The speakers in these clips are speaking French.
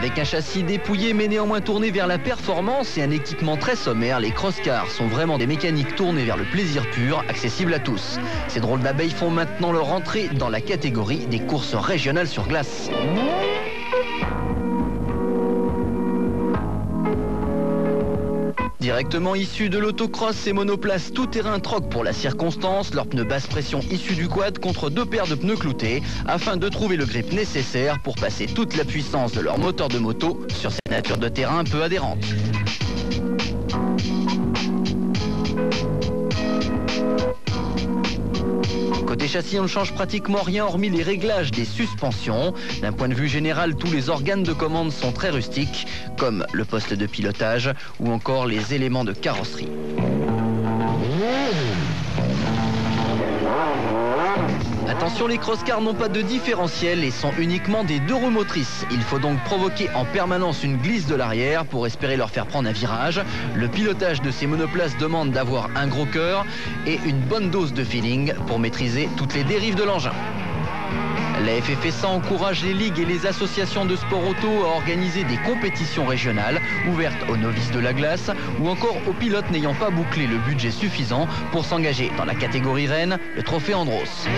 Avec un châssis dépouillé mais néanmoins tourné vers la performance et un équipement très sommaire, les cross-cars sont vraiment des mécaniques tournées vers le plaisir pur, accessibles à tous. Ces drôles d'abeilles font maintenant leur entrée dans la catégorie des courses régionales sur glace. Directement issus de l'autocross, ces monoplaces tout-terrain troquent pour la circonstance leurs pneus basse pression issus du quad contre 2 paires de pneus cloutés afin de trouver le grip nécessaire pour passer toute la puissance de leur moteur de moto sur cette nature de terrain peu adhérente. Côté châssis, on ne change pratiquement rien hormis les réglages des suspensions. D'un point de vue général, tous les organes de commande sont très rustiques, comme le poste de pilotage ou encore les éléments de carrosserie. Attention, les cross-cars n'ont pas de différentiel et sont uniquement des 2 roues motrices. Il faut donc provoquer en permanence une glisse de l'arrière pour espérer leur faire prendre un virage. Le pilotage de ces monoplaces demande d'avoir un gros cœur et une bonne dose de feeling pour maîtriser toutes les dérives de l'engin. La FFSA encourage les ligues et les associations de sport auto à organiser des compétitions régionales ouvertes aux novices de la glace ou encore aux pilotes n'ayant pas bouclé le budget suffisant pour s'engager dans la catégorie reine, le trophée Andros.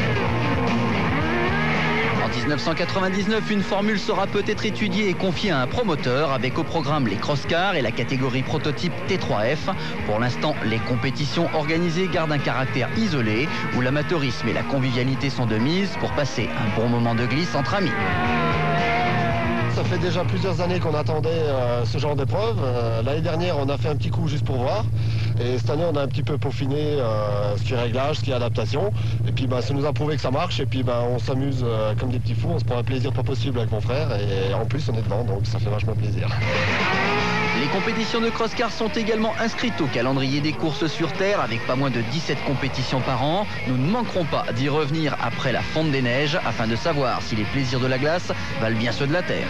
En 1999, une formule sera peut-être étudiée et confiée à un promoteur avec au programme les cross-cars et la catégorie prototype T3F. Pour l'instant, les compétitions organisées gardent un caractère isolé où l'amateurisme et la convivialité sont de mise pour passer un bon moment de glisse entre amis. Ça fait déjà plusieurs années qu'on attendait ce genre d'épreuve. L'année dernière, on a fait un petit coup juste pour voir. Et cette année, on a un petit peu peaufiné ce qui est réglage, ce qui est adaptation. Et puis, ça nous a prouvé que ça marche. Et puis, on s'amuse comme des petits fous. On se prend un plaisir pas possible avec mon frère. Et en plus, on est devant, donc ça fait vachement plaisir. Les compétitions de cross-car sont également inscrites au calendrier des courses sur terre avec pas moins de 17 compétitions par an. Nous ne manquerons pas d'y revenir après la fonte des neiges afin de savoir si les plaisirs de la glace valent bien ceux de la terre.